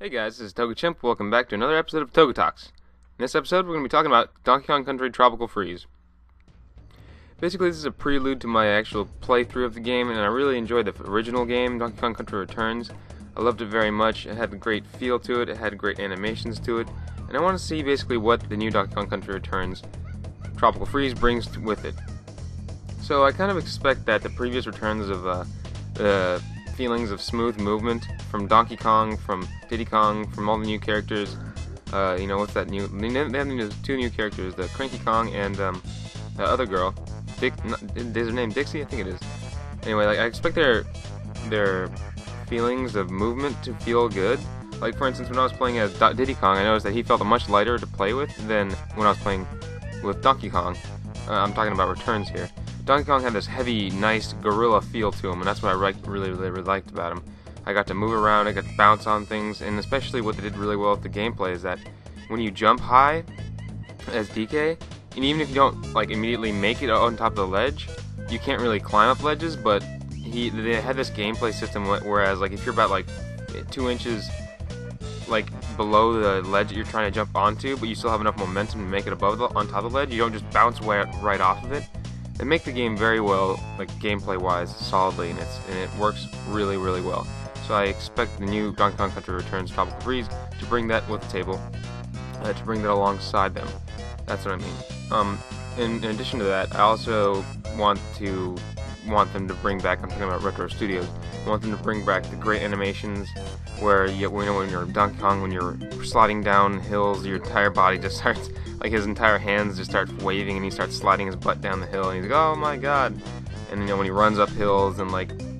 Hey guys, this is TogaChimp. Welcome back to another episode of TogaTalks. In this episode, we're going to be talking about Donkey Kong Country Tropical Freeze. Basically, this is a prelude to my actual playthrough of the game, and I really enjoyed the original game, Donkey Kong Country Returns. I loved it very much. It had a great feel to it, it had great animations to it, and I want to see basically what the new Donkey Kong Country Returns Tropical Freeze brings with it. So I kind of expect that the previous returns of the feelings of smooth movement from Donkey Kong, from Diddy Kong, from all the new characters. What's that new? They have two new characters, the Cranky Kong and the other girl. Is her name Dixie? I think it is. Anyway, I expect their feelings of movement to feel good. Like for instance, when I was playing as Diddy Kong, I noticed that he felt much lighter to play with than when I was playing with Donkey Kong. I'm talking about returns here. Donkey Kong had this heavy, nice gorilla feel to him, and that's what I really liked about him. I got to move around, I got to bounce on things, and especially what they did really well with the gameplay is that when you jump high as DK, and even if you don't immediately make it on top of the ledge, you can't really climb up ledges. But they had this gameplay system whereas if you're about 2 inches below the ledge that you're trying to jump onto, but you still have enough momentum to make it on top of the ledge, you don't just bounce right off of it. They make the game very well, gameplay-wise, solidly, and it works really well. So I expect the new Donkey Kong Country Returns Tropical Freeze to bring that with the table, to bring that alongside them. That's what I mean. In addition to that, I also want them to bring back. I'm talking about Retro Studios. I want them to bring back the great animations where when you're Donkey Kong, when you're sliding down hills, your entire body just starts. His entire hands just start waving, and he starts sliding his butt down the hill, and he's like, "Oh my god!" And when he runs up hills, and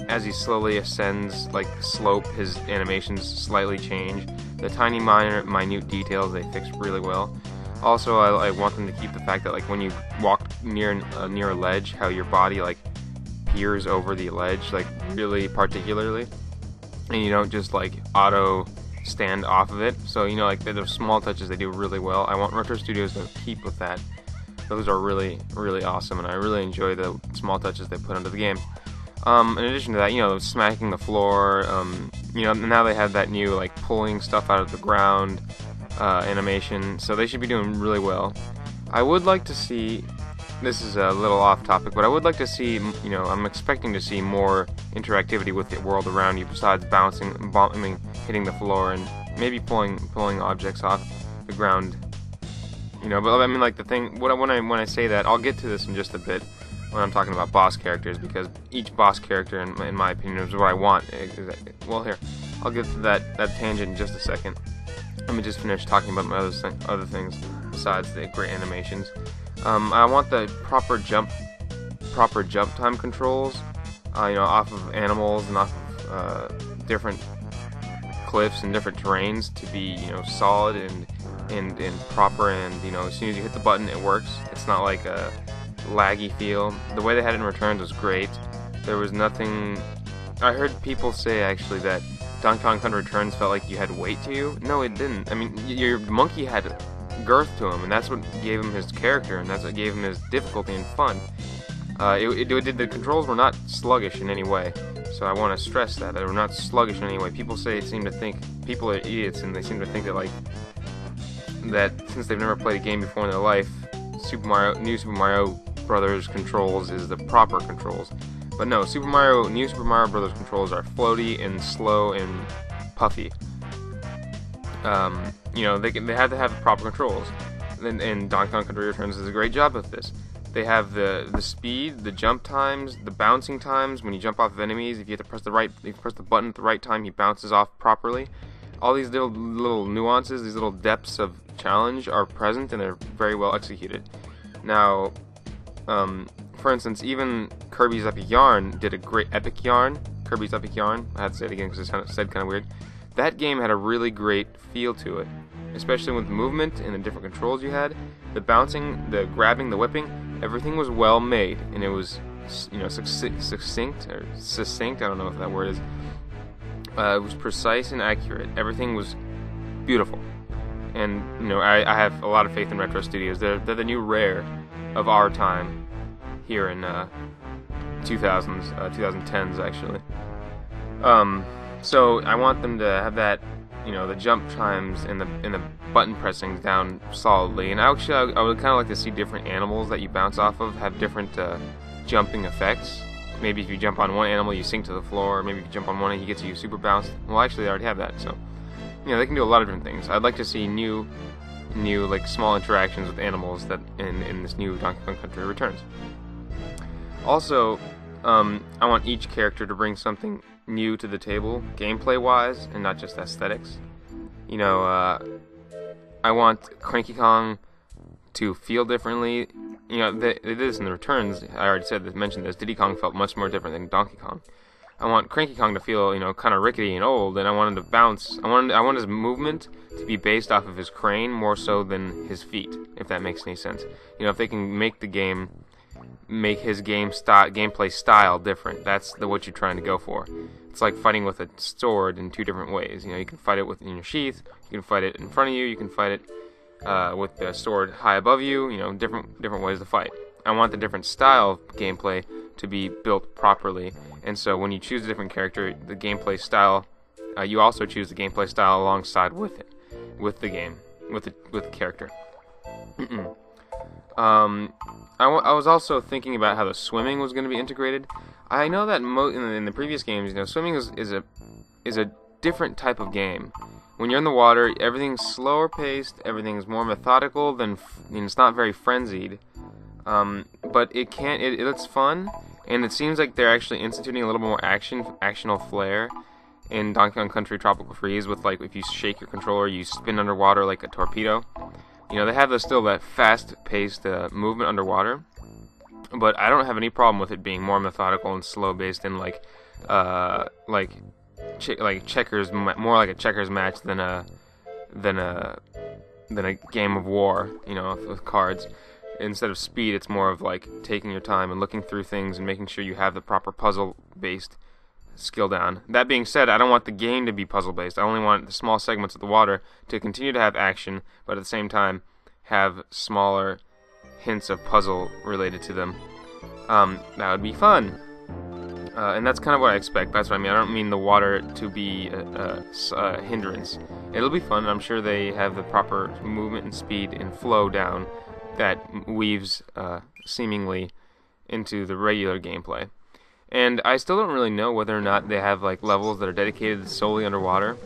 as he slowly ascends slope, his animations slightly change. The tiny minute details they fix really well. Also, I want them to keep the fact that when you walk near a ledge, how your body peers over the ledge really particularly, and you don't just auto stand off of it. So those small touches they do really well. I want Retro Studios to keep with that. Those are really awesome, and I really enjoy the small touches they put into the game. In addition to that, smacking the floor. Now they have that new pulling stuff out of the ground animation, so they should be doing really well. I would like to see. This is a little off topic, but I would like to see. I'm expecting to see more interactivity with the world around you besides bouncing, hitting the floor, and maybe pulling objects off the ground. But I mean, the thing. When I say that, I'll get to this in just a bit when I'm talking about boss characters, because each boss character, in my opinion, is what I want. Well, here, I'll get to that tangent in just a second. Let me just finish talking about my other things besides the great animations. I want the proper jump time controls, off of animals and off of different cliffs and different terrains to be, solid and proper, and as soon as you hit the button, it works. It's not like a laggy feel. The way they had it in Returns was great. There was nothing. I heard people say actually that Donkey Kong Country Returns felt like you had weight to you. No, it didn't. I mean, your monkey had girth to him, and that's what gave him his character, and that's what gave him his difficulty and fun. The controls were not sluggish in any way, so I want to stress that they were not sluggish in any way. People people are idiots, and they seem to think that since they've never played a game before in their life, New Super Mario Brothers controls is the proper controls. But no, New Super Mario Brothers controls are floaty and slow and puffy. They have to have the proper controls, and Donkey Kong Country Returns does a great job of this. They have the speed, the jump times, the bouncing times. When you jump off of enemies, if you have to press the button at the right time, he bounces off properly. All these little nuances, these little depths of challenge are present, and they're very well executed. Now, for instance, even Kirby's Epic Yarn did a great Kirby's Epic Yarn. I had to say it again because it said kind of weird. That game had a really great feel to it, especially with the movement and the different controls you had. The bouncing, the grabbing, the whipping, everything was well made, and it was, succinct. I don't know if that word is. It was precise and accurate. Everything was beautiful, and I have a lot of faith in Retro Studios. They're the new Rare of our time here in 2010s actually. So I want them to have that the jump chimes and the button pressing down solidly. And actually, I would kind of like to see different animals that you bounce off of have different jumping effects. Maybe if you jump on one animal, you sink to the floor. Maybe if you jump on one, he gets you super bounced. Well, actually, they already have that, so they can do a lot of different things. I'd like to see new like small interactions with animals that in this new Donkey Kong Country Returns. Also, I want each character to bring something new to the table, gameplay-wise, and not just aesthetics. I want Cranky Kong to feel differently. They did this in the Returns. I already mentioned this. Diddy Kong felt much more different than Donkey Kong. I want Cranky Kong to feel, kind of rickety and old, and I want him to bounce. I want his movement to be based off of his crane more so than his feet, if that makes any sense. If they can make his gameplay style different, that's what you're trying to go for. It's like fighting with a sword in two different ways. You can fight it in your sheath, you can fight it in front of you, you can fight it with the sword high above you. Different ways to fight. I want the different style of gameplay to be built properly, and so when you choose a different character, the gameplay style, you also choose the gameplay style alongside with it, with the game, with the character. I was also thinking about how the swimming was going to be integrated. I know that in the previous games, swimming is a different type of game. When you're in the water, everything's slower paced, everything's more methodical than it's not very frenzied. But it's fun, and it seems like they're actually instituting a little more actional flair in Donkey Kong Country Tropical Freeze with, like, if you shake your controller, you spin underwater like a torpedo. They have still that fast-paced movement underwater, but I don't have any problem with it being more methodical and slow-based and like checkers, more like a checkers match than a game of war, with cards. Instead of speed, it's more of like taking your time and looking through things and making sure you have the proper puzzle-based skill down. That being said, I don't want the game to be puzzle-based. I only want the small segments of the water to continue to have action, but at the same time have smaller hints of puzzle related to them. That would be fun. And that's kind of what I expect. That's what I mean. I don't mean the water to be a hindrance. It'll be fun, and I'm sure they have the proper movement and speed and flow down that weaves seemingly into the regular gameplay. And I still don't really know whether or not they have like levels that are dedicated solely underwater.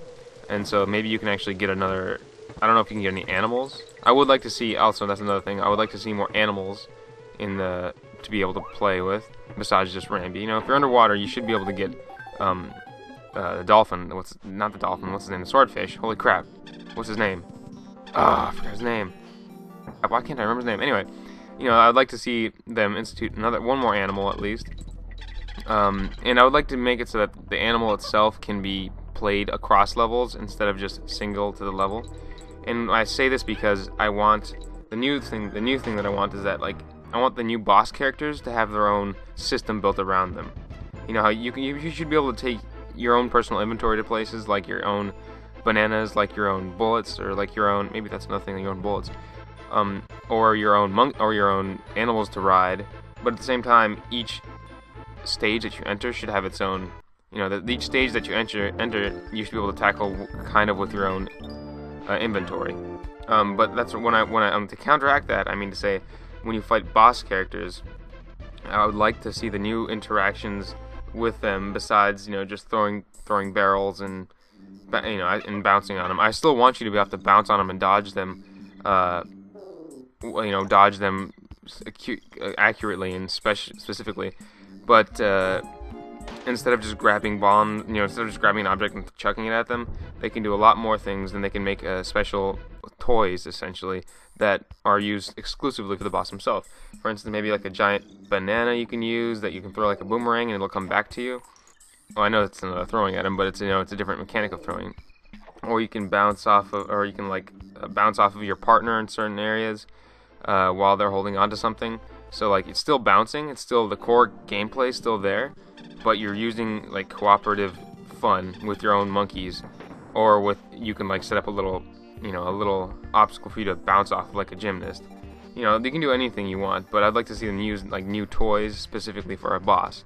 And so maybe you can actually get another... I don't know if you can get any animals. I would like to see... Also, that's another thing. I would like to see more animals to be able to play with, besides just Rambi. If you're underwater, you should be able to get the dolphin. Not the dolphin. What's his name? The swordfish. Holy crap. What's his name? I forgot his name. Why can't I remember his name? Anyway, I'd like to see them institute one more animal at least. And I would like to make it so that the animal itself can be played across levels instead of just single to the level. And I say this because I want the new thing that I want is that, like, I want the new boss characters to have their own system built around them. How you should be able to take your own personal inventory to places, like your own bananas, like your own bullets, or like your own, maybe that's another thing, your own bullets, or your own animals to ride. But at the same time, each stage that you enter should have its own, each stage that you enter, you should be able to tackle kind of with your own inventory. But that's when I to counteract that, I mean to say, when you fight boss characters, I would like to see the new interactions with them besides, just throwing barrels and bouncing on them. I still want you to be able to bounce on them and dodge them, accurately and specifically. But instead of just grabbing instead of just grabbing an object and chucking it at them, they can do a lot more things, and they can make special toys, essentially, that are used exclusively for the boss himself. For instance, maybe like a giant banana you can use that you can throw like a boomerang and it'll come back to you. Well, I know it's throwing at him, but it's it's a different mechanic of throwing. Or you can bounce off of your partner in certain areas while they're holding onto something. So like it's still bouncing, it's still the core gameplay is still there, but you're using like cooperative fun with your own monkeys, or you can like set up a little obstacle for you to bounce off like a gymnast. They can do anything you want, but I'd like to see them use like new toys specifically for a boss.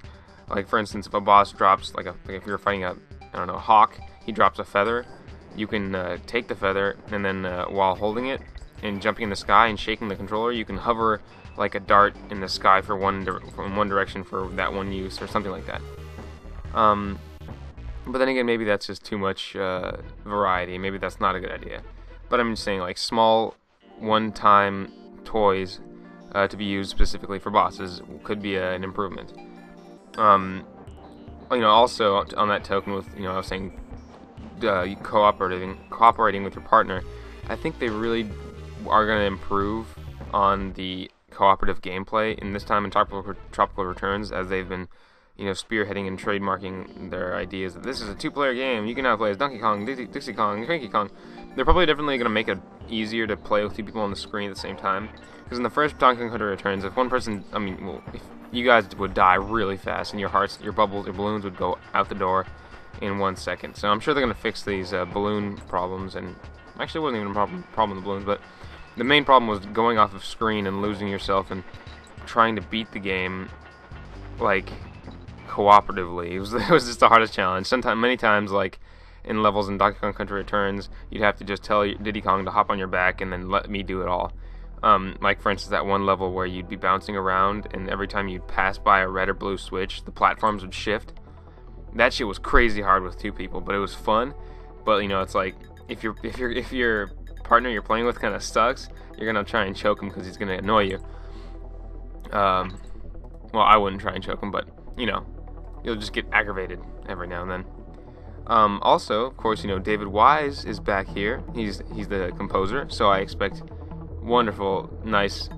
Like for instance, if a boss drops like if you're fighting a hawk, he drops a feather. you can take the feather, and then while holding it and jumping in the sky and shaking the controller, you can hover like a dart in the sky from one direction for that one use, or something like that. But then again, maybe that's just too much variety. Maybe that's not a good idea. But I'm just saying, like, small one-time toys to be used specifically for bosses could be an improvement. Also on that token, with I was saying cooperating with your partner, I think they really are going to improve on the cooperative gameplay in this time in Tropical Returns, as they've been spearheading and trademarking their ideas that this is a two-player game. You can now play as Donkey Kong, Dixie Kong, Cranky Kong. They're probably definitely going to make it easier to play with two people on the screen at the same time. Because in the first Donkey Kong Country Returns, if one person, if you guys would die really fast, and your balloons would go out the door in 1 second. So I'm sure they're going to fix these balloon problems, and actually it wasn't even a problem with the balloons, but the main problem was going off of screen and losing yourself and trying to beat the game, like, cooperatively. It was just the hardest challenge. Many times, like in levels in Donkey Kong Country Returns, you'd have to just tell Diddy Kong to hop on your back and then let me do it all. Like, for instance, that one level where you'd be bouncing around, and every time you'd pass by a red or blue switch, the platforms would shift. That shit was crazy hard with two people, but it was fun. But it's like if your partner you're playing with kind of sucks, you're gonna try and choke him because he's gonna annoy you. Well, I wouldn't try and choke him, but you'll just get aggravated every now and then. Also, of course, David Wise is back here. He's the composer, so I expect wonderful, nice,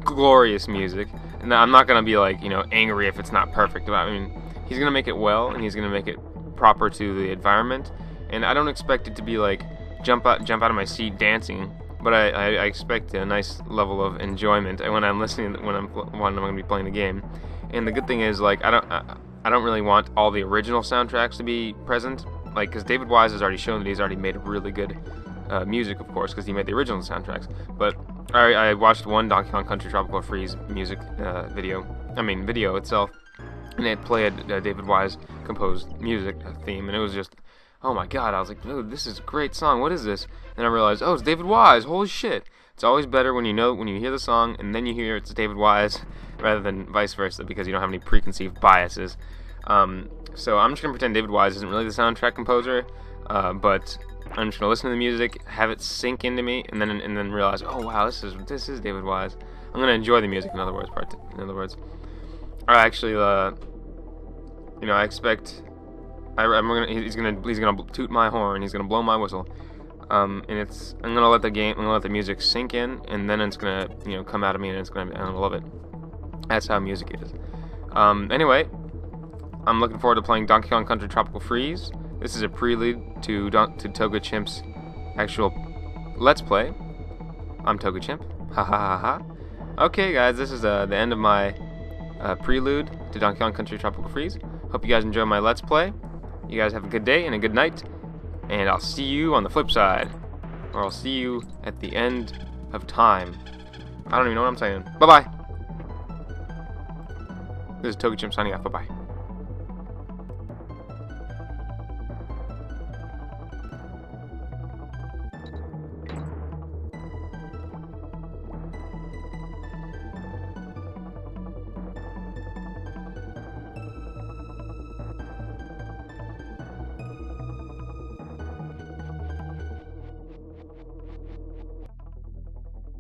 glorious music. And I'm not gonna be like angry if it's not perfect. I mean, he's gonna make it well, and he's gonna make it proper to the environment. And I don't expect it to be like jump out of my seat dancing, but I expect a nice level of enjoyment when I'm listening, when I'm gonna be playing the game. And the good thing is, like, I don't really want all the original soundtracks to be present, like, because David Wise has already shown that he's already made really good music, of course, because he made the original soundtracks. But I watched one Donkey Kong Country Tropical Freeze music video itself, and it played David Wise composed music theme, and it was just, oh my god, I was like, dude, this is a great song, what is this? And I realized, oh, it's David Wise, holy shit. It's always better when you hear the song and then you hear it's David Wise rather than vice versa, because you don't have any preconceived biases. So I'm just going to pretend David Wise isn't really the soundtrack composer, but I'm just going to listen to the music, have it sink into me, and then realize, oh wow, this is David Wise. I'm going to enjoy the music, in other words. I actually, I expect he's gonna toot my horn, he's gonna blow my whistle, and I'm gonna let the music sink in, and then it's gonna come out of me, and I'm gonna love it. That's how music is. Anyway, I'm looking forward to playing Donkey Kong Country Tropical Freeze. This is a prelude to TogaChimp's actual Let's Play. I'm TogaChimp. Ha ha ha ha. Okay, guys, this is the end of my prelude to Donkey Kong Country Tropical Freeze. Hope you guys enjoy my Let's Play. You guys have a good day and a good night, and I'll see you on the flip side, or I'll see you at the end of time. I don't even know what I'm saying. Bye-bye. This is TogaChimp signing off. Bye-bye.